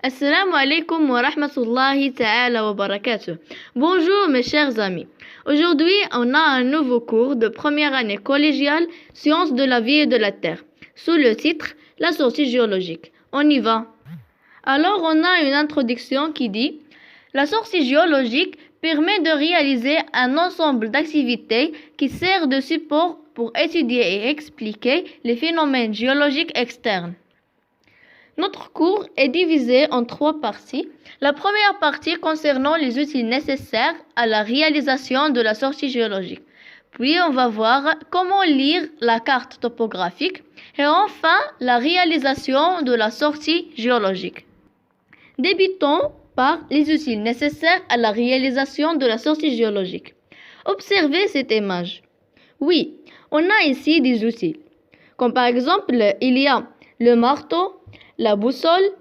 Assalamu alaikum wa rahmatullahi ta'ala wa barakatuh. Bonjour mes chers amis. Aujourd'hui, on a un nouveau cours de première année collégiale Sciences de la vie et de la terre, sous le titre La sortie géologique. On y va. Alors, on a une introduction qui dit La sortie géologique permet de réaliser un ensemble d'activités qui sert de support pour étudier et expliquer les phénomènes géologiques externes. Notre cours est divisé en 3 parties. La première partie concernant les outils nécessaires à la réalisation de la sortie géologique. Puis on va voir comment lire la carte topographique et enfin la réalisation de la sortie géologique. Débutons par les outils nécessaires à la réalisation de la sortie géologique. Observez cette image. Oui, on a ici des outils, comme par exemple il y a le marteau, la boussole,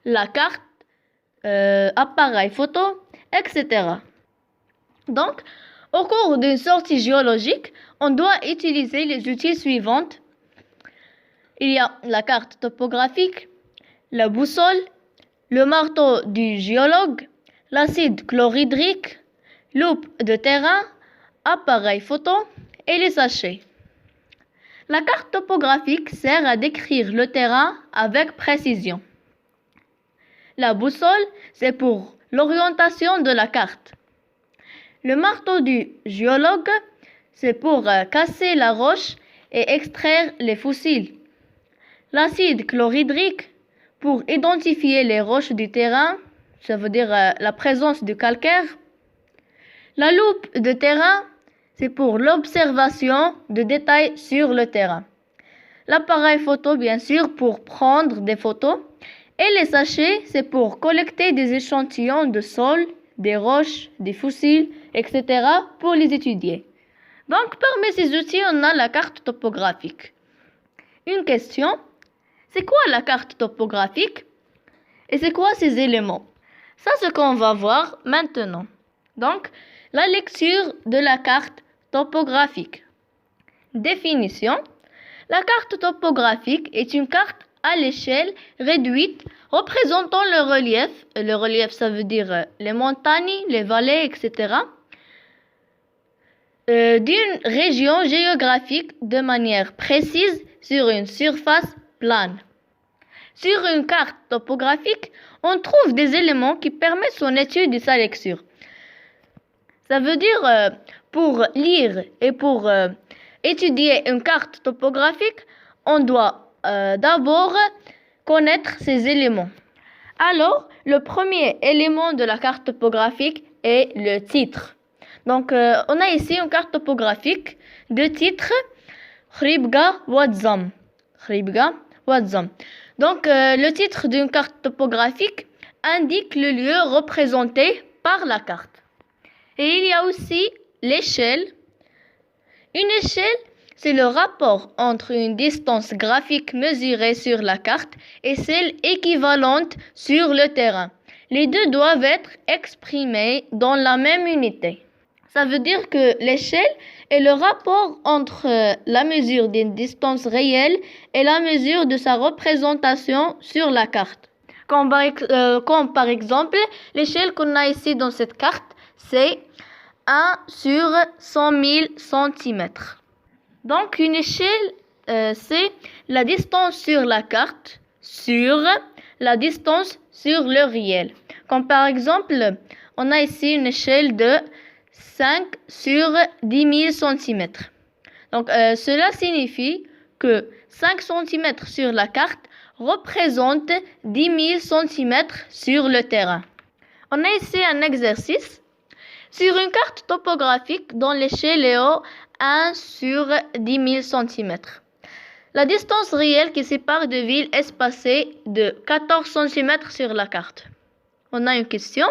la carte, appareil photo, etc. Donc, au cours d'une sortie géologique, on doit utiliser les outils suivants. Il y a la carte topographique, la boussole, le marteau du géologue, l'acide chlorhydrique, loupe de terrain, appareil photo et les sachets. La carte topographique sert à décrire le terrain avec précision. La boussole, c'est pour l'orientation de la carte. Le marteau du géologue, c'est pour casser la roche et extraire les fossiles. L'acide chlorhydrique, pour identifier les roches du terrain, ça veut dire la présence du calcaire. La loupe de terrain, c'est pour l'observation de détails sur le terrain. L'appareil photo, bien sûr, pour prendre des photos. Et les sachets, c'est pour collecter des échantillons de sol, des roches, des fossiles, etc. pour les étudier. Donc, parmi ces outils, on a la carte topographique. Une question, c'est quoi la carte topographique? Et c'est quoi ces éléments? Ça, c'est ce qu'on va voir maintenant. Donc, la lecture de la carte topographique. Définition. La carte topographique est une carte à l'échelle réduite représentant le relief. Le relief, ça veut dire les montagnes, les vallées, etc. D'une région géographique de manière précise sur une surface plane. Sur une carte topographique, on trouve des éléments qui permettent son étude et sa lecture. Ça veut dire, pour lire et pour étudier une carte topographique, on doit d'abord connaître ces éléments. Alors, le premier élément de la carte topographique est le titre. Donc, on a ici une carte topographique de titre Khribga Wadzam. Khribga Wadzam. Donc, le titre d'une carte topographique indique le lieu représenté par la carte. Et il y a aussi l'échelle. Une échelle, c'est le rapport entre une distance graphique mesurée sur la carte et celle équivalente sur le terrain. Les deux doivent être exprimés dans la même unité. Ça veut dire que l'échelle est le rapport entre la mesure d'une distance réelle et la mesure de sa représentation sur la carte. Comme par exemple, l'échelle qu'on a ici dans cette carte, c'est 1 sur 100 000 cm. Donc, une échelle, c'est la distance sur la carte sur la distance sur le réel. Comme par exemple, on a ici une échelle de 5 sur 10 000 cm. Donc, cela signifie que 5 cm sur la carte représente 10 000 cm sur le terrain. On a ici un exercice. Sur une carte topographique dont l'échelle est 1 sur 10 000 cm. La distance réelle qui sépare deux villes est espacée de 14 cm sur la carte. On a une question.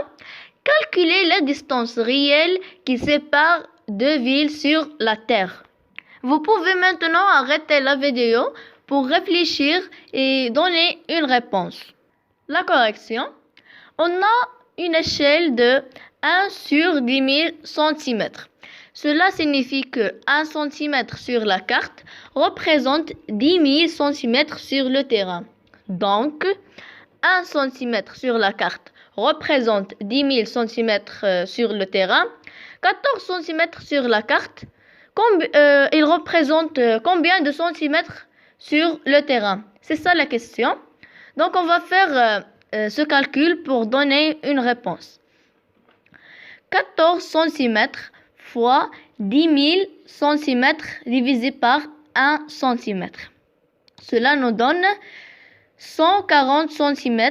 Calculez la distance réelle qui sépare deux villes sur la Terre. Vous pouvez maintenant arrêter la vidéo pour réfléchir et donner une réponse. La correction. On a une échelle de 1 sur 10 000 cm. Cela signifie que 1 cm sur la carte représente 10 000 cm sur le terrain. Donc, 1 cm sur la carte représente 10 000 cm sur le terrain, 14 cm sur la carte, il représente combien de centimètres sur le terrain? C'est ça la question. Donc on va faire ce calcul pour donner une réponse. 14 cm fois 10 000 cm divisé par 1 cm. Cela nous donne 140 cm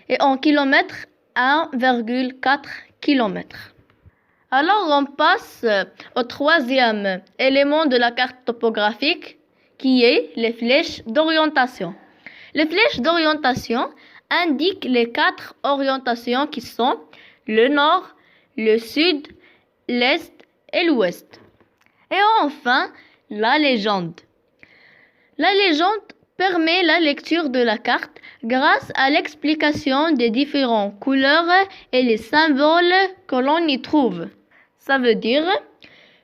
et en kilomètres 1,4 km. Alors on passe au troisième élément de la carte topographique qui est les flèches d'orientation. Les flèches d'orientation indiquent les 4 orientations qui sont le nord, le sud, l'est et l'ouest. Et enfin, la légende. La légende permet la lecture de la carte grâce à l'explication des différentes couleurs et les symboles que l'on y trouve. Ça veut dire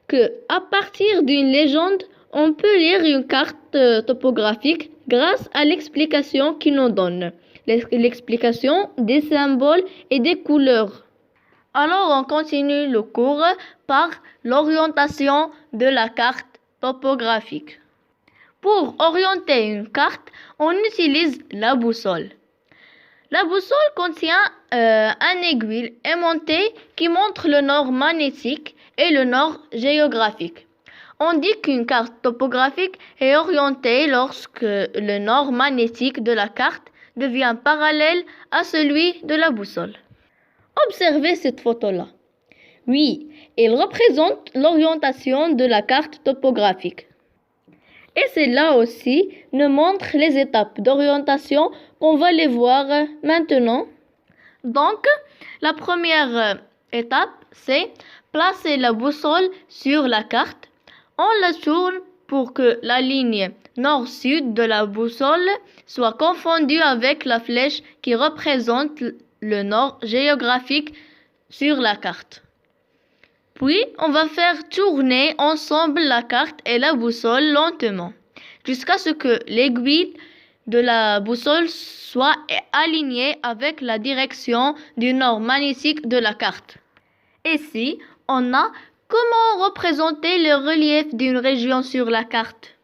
que à partir d'une légende, on peut lire une carte topographique grâce à l'explication qu'il nous donne, l'explication des symboles et des couleurs. Alors on continue le cours par l'orientation de la carte topographique. Pour orienter une carte, on utilise la boussole. La boussole contient un aiguille aimantée qui montre le nord magnétique et le nord géographique. On dit qu'une carte topographique est orientée lorsque le nord magnétique de la carte devient parallèle à celui de la boussole. Observez cette photo-là. Oui, elle représente l'orientation de la carte topographique. Et celle-là aussi nous montre les étapes d'orientation qu'on va les voir maintenant. Donc, la première étape, c'est placer la boussole sur la carte. On la tourne pour que la ligne nord-sud de la boussole soit confondue avec la flèche qui représente le nord géographique sur la carte. Puis, on va faire tourner ensemble la carte et la boussole lentement, jusqu'à ce que l'aiguille de la boussole soit alignée avec la direction du nord magnétique de la carte. Ici, on a comment représenter le relief d'une région sur la carte.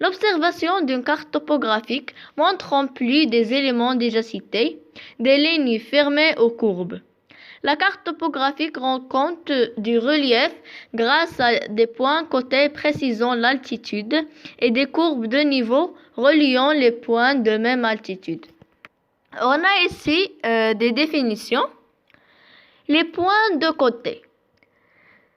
L'observation d'une carte topographique montre en plus des éléments déjà cités, des lignes fermées aux courbes. La carte topographique rend compte du relief grâce à des points côtés précisant l'altitude et des courbes de niveau reliant les points de même altitude. On a ici des définitions. Les points de côté.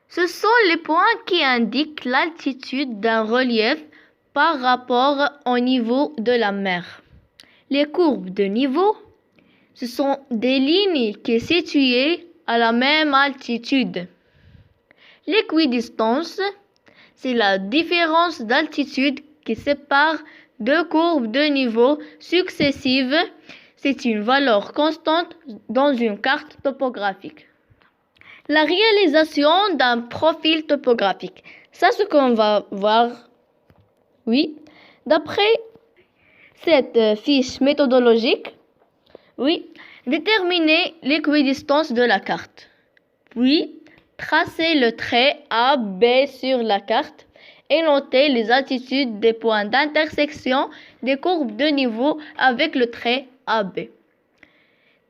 Ce sont les points qui indiquent l'altitude d'un relief par rapport au niveau de la mer. Les courbes de niveau. Ce sont des lignes qui sont situées à la même altitude. L'équidistance, c'est la différence d'altitude qui sépare deux courbes de niveau successives. C'est une valeur constante dans une carte topographique. La réalisation d'un profil topographique. Ça, c'est ce qu'on va voir. Oui, d'après cette fiche méthodologique, oui, déterminer l'équidistance de la carte. Puis, tracer le trait AB sur la carte et noter les altitudes des points d'intersection des courbes de niveau avec le trait AB.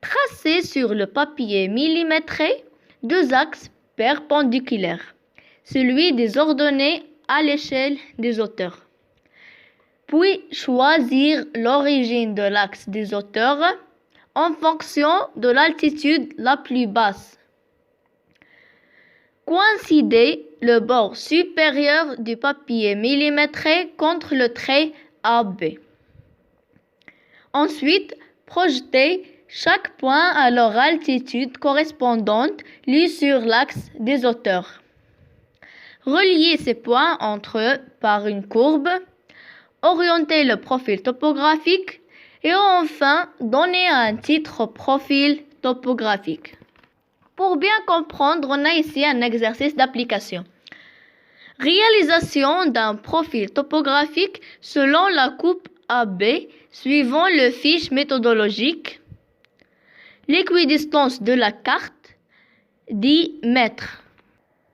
Tracer sur le papier millimétré deux axes perpendiculaires, celui des ordonnées à l'échelle des hauteurs. Puis, choisir l'origine de l'axe des hauteurs en fonction de l'altitude la plus basse. Coïncider le bord supérieur du papier millimétré contre le trait AB. Ensuite, projeter chaque point à leur altitude correspondante lue sur l'axe des hauteurs. Relier ces points entre eux par une courbe. Orienter le profil topographique. Et enfin, donner un titre au profil topographique. Pour bien comprendre, on a ici un exercice d'application. Réalisation d'un profil topographique selon la coupe AB Suivons le fiche méthodologique. L'équidistance de la carte, 10 mètres.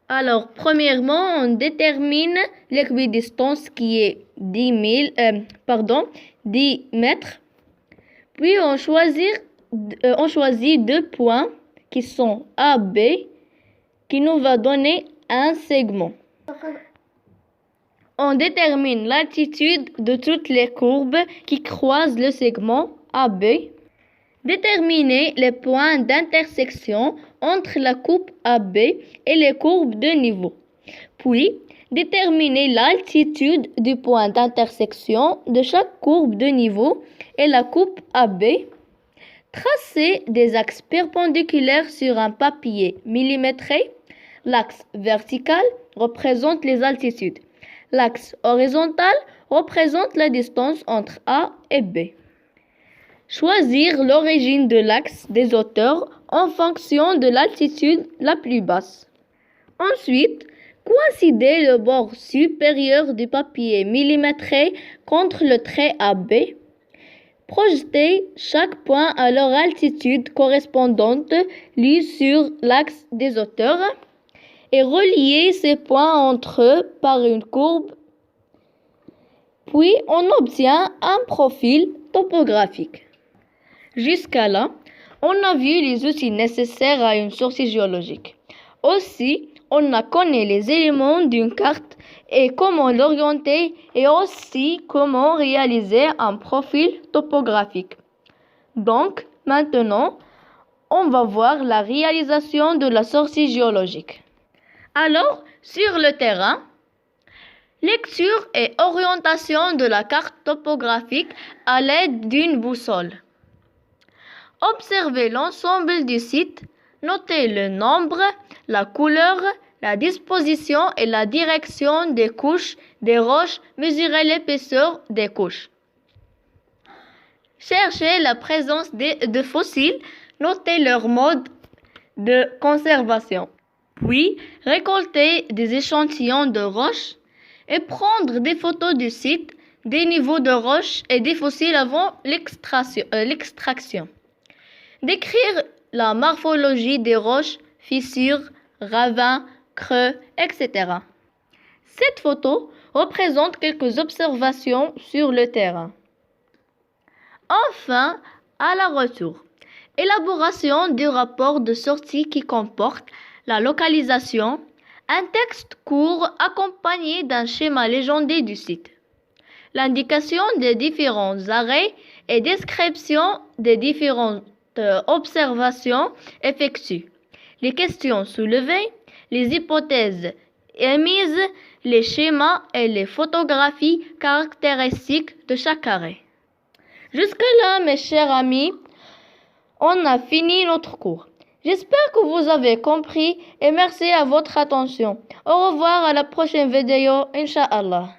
Alors, premièrement, on détermine l'équidistance qui est 10 mètres. Puis, on choisit deux points qui sont A, B, qui nous va donner un segment. On détermine l'altitude de toutes les courbes qui croisent le segment AB. Déterminer les points d'intersection entre la coupe AB et les courbes de niveau. Puis, déterminer l'altitude du point d'intersection de chaque courbe de niveau et la coupe AB. Tracer des axes perpendiculaires sur un papier millimétré. L'axe vertical représente les altitudes. L'axe horizontal représente la distance entre A et B. Choisir l'origine de l'axe des hauteurs en fonction de l'altitude la plus basse. Ensuite, coïncider le bord supérieur du papier millimétré contre le trait AB. Projeter chaque point à leur altitude correspondante lue sur l'axe des hauteurs et relier ces points entre eux par une courbe. Puis, on obtient un profil topographique. Jusqu'à là, on a vu les outils nécessaires à une sortie géologique. Aussi, on a connu les éléments d'une carte et comment l'orienter et aussi comment réaliser un profil topographique. Donc, maintenant, on va voir la réalisation de la sortie géologique. Alors, sur le terrain, lecture et orientation de la carte topographique à l'aide d'une boussole. Observez l'ensemble du site, notez le nombre, la couleur, la disposition et la direction des couches des roches, mesurez l'épaisseur des couches. Cherchez la présence de fossiles, notez leur mode de conservation. Puis, récoltez des échantillons de roches et prendre des photos du site, des niveaux de roches et des fossiles avant l'extraction. Décrire la morphologie des roches, fissures, ravins, creux, etc. Cette photo représente quelques observations sur le terrain. Enfin, à la retour, élaboration du rapport de sortie qui comporte la localisation, un texte court accompagné d'un schéma légendé du site, l'indication des différents arrêts et description des différentes observations effectuées, les questions soulevées, les hypothèses émises, les schémas et les photographies caractéristiques de chaque arrêt. Jusque-là, mes chers amis, on a fini notre cours. J'espère que vous avez compris et merci à votre attention. Au revoir à la prochaine vidéo, Inch'Allah.